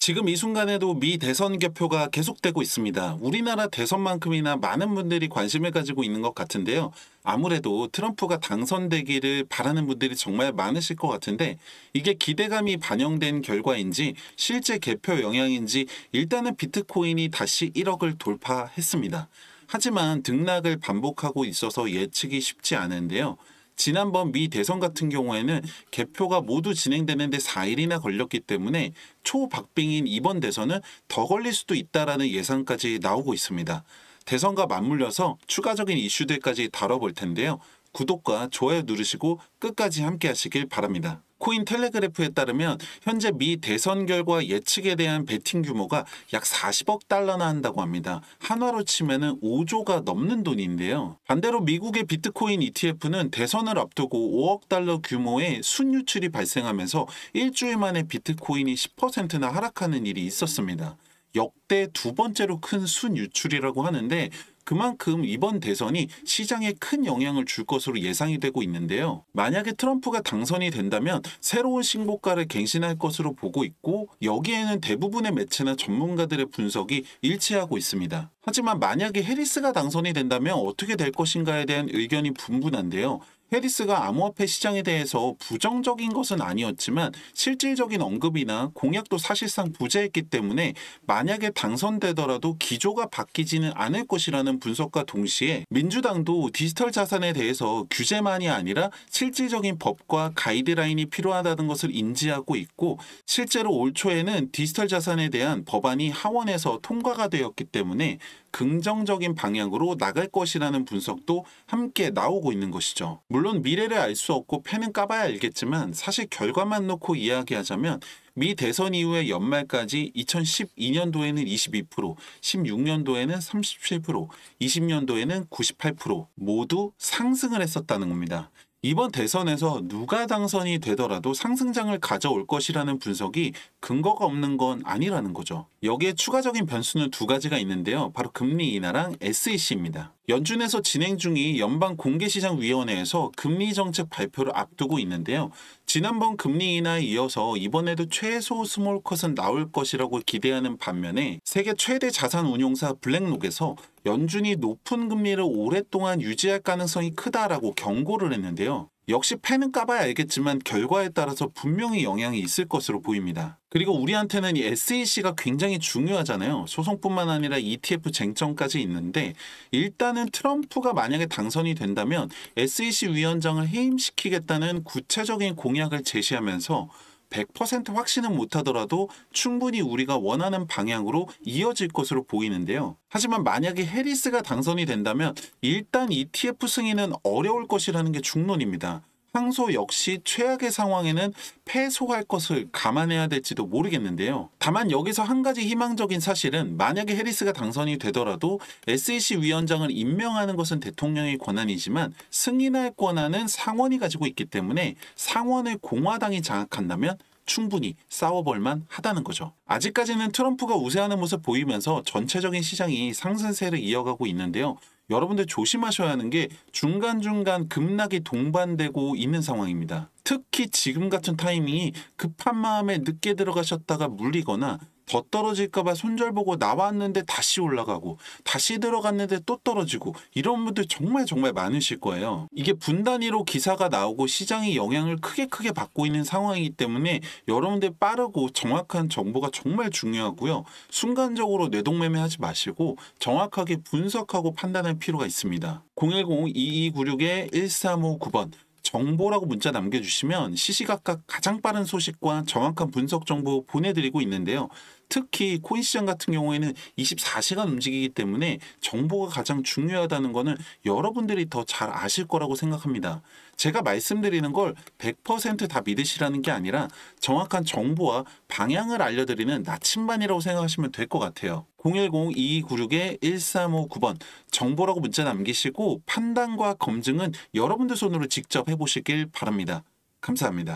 지금 이 순간에도 미 대선 개표가 계속되고 있습니다. 우리나라 대선만큼이나 많은 분들이 관심을 가지고 있는 것 같은데요. 아무래도 트럼프가 당선되기를 바라는 분들이 정말 많으실 것 같은데 이게 기대감이 반영된 결과인지 실제 개표 영향인지 일단은 비트코인이 다시 1억을 돌파했습니다. 하지만 등락을 반복하고 있어서 예측이 쉽지 않은데요. 지난번 미 대선 같은 경우에는 개표가 모두 진행되는데 4일이나 걸렸기 때문에 초박빙인 이번 대선은 더 걸릴 수도 있다라는 예상까지 나오고 있습니다. 대선과 맞물려서 추가적인 이슈들까지 다뤄볼 텐데요. 구독과 좋아요 누르시고 끝까지 함께 하시길 바랍니다. 코인텔레그래프에 따르면 현재 미 대선 결과 예측에 대한 베팅 규모가 약 40억 달러나 한다고 합니다. 한화로 치면은 5조가 넘는 돈인데요. 반대로 미국의 비트코인 ETF는 대선을 앞두고 5억 달러 규모의 순유출이 발생하면서 일주일 만에 비트코인이 10%나 하락하는 일이 있었습니다. 역대 두 번째로 큰 순유출이라고 하는데 그만큼 이번 대선이 시장에 큰 영향을 줄 것으로 예상이 되고 있는데요. 만약에 트럼프가 당선이 된다면 새로운 신고가를 갱신할 것으로 보고 있고 여기에는 대부분의 매체나 전문가들의 분석이 일치하고 있습니다. 하지만 만약에 해리스가 당선이 된다면 어떻게 될 것인가에 대한 의견이 분분한데요. 해리스가 암호화폐 시장에 대해서 부정적인 것은 아니었지만 실질적인 언급이나 공약도 사실상 부재했기 때문에 만약에 당선되더라도 기조가 바뀌지는 않을 것이라는 분석과 동시에 민주당도 디지털 자산에 대해서 규제만이 아니라 실질적인 법과 가이드라인이 필요하다는 것을 인지하고 있고 실제로 올 초에는 디지털 자산에 대한 법안이 하원에서 통과가 되었기 때문에 긍정적인 방향으로 나갈 것이라는 분석도 함께 나오고 있는 것이죠. 물론 미래를 알 수 없고 패는 까봐야 알겠지만 사실 결과만 놓고 이야기하자면 미 대선 이후의 연말까지 2012년도에는 22%, 16년도에는 37%, 20년도에는 98% 모두 상승을 했었다는 겁니다. 이번 대선에서 누가 당선이 되더라도 상승장을 가져올 것이라는 분석이 근거가 없는 건 아니라는 거죠. 여기에 추가적인 변수는 두 가지가 있는데요. 바로 금리 인하랑 SEC입니다. 연준에서 진행 중인 연방공개시장위원회에서 금리 정책 발표를 앞두고 있는데요. 지난번 금리 인하에 이어서 이번에도 최소 스몰컷은 나올 것이라고 기대하는 반면에 세계 최대 자산 운용사 블랙록에서 연준이 높은 금리를 오랫동안 유지할 가능성이 크다라고 경고를 했는데요. 역시 패는 까봐야 알겠지만 결과에 따라서 분명히 영향이 있을 것으로 보입니다. 그리고 우리한테는 이 SEC가 굉장히 중요하잖아요. 소송뿐만 아니라 ETF 쟁점까지 있는데 일단은 트럼프가 만약에 당선이 된다면 SEC 위원장을 해임시키겠다는 구체적인 공약을 제시하면서 100% 확신은 못하더라도 충분히 우리가 원하는 방향으로 이어질 것으로 보이는데요. 하지만 만약에 해리스가 당선이 된다면 일단 ETF 승인은 어려울 것이라는 게 중론입니다. 항소 역시 최악의 상황에는 패소할 것을 감안해야 될지도 모르겠는데요. 다만 여기서 한 가지 희망적인 사실은 만약에 해리스가 당선이 되더라도 SEC 위원장을 임명하는 것은 대통령의 권한이지만 승인할 권한은 상원이 가지고 있기 때문에 상원을 공화당이 장악한다면 충분히 싸워볼만 하다는 거죠. 아직까지는 트럼프가 우세하는 모습 보이면서 전체적인 시장이 상승세를 이어가고 있는데요. 여러분들 조심하셔야 하는 게 중간중간 급락이 동반되고 있는 상황입니다. 특히 지금 같은 타이밍이 급한 마음에 늦게 들어가셨다가 물리거나 더 떨어질까봐 손절보고 나왔는데 다시 올라가고 다시 들어갔는데 또 떨어지고 이런 분들 정말 많으실 거예요. 이게 분단위로 기사가 나오고 시장이 영향을 크게 받고 있는 상황이기 때문에 여러분들 빠르고 정확한 정보가 정말 중요하고요. 순간적으로 뇌동매매하지 마시고 정확하게 분석하고 판단할 필요가 있습니다. 010-2296-1359번 정보라고 문자 남겨주시면 시시각각 가장 빠른 소식과 정확한 분석 정보 보내드리고 있는데요. 특히 코인시장 같은 경우에는 24시간 움직이기 때문에 정보가 가장 중요하다는 것은 여러분들이 더 잘 아실 거라고 생각합니다. 제가 말씀드리는 걸 100% 다 믿으시라는 게 아니라 정확한 정보와 방향을 알려드리는 나침반이라고 생각하시면 될 것 같아요. 010-2296-1359번 정보라고 문자 남기시고 판단과 검증은 여러분들 손으로 직접 해보시길 바랍니다. 감사합니다.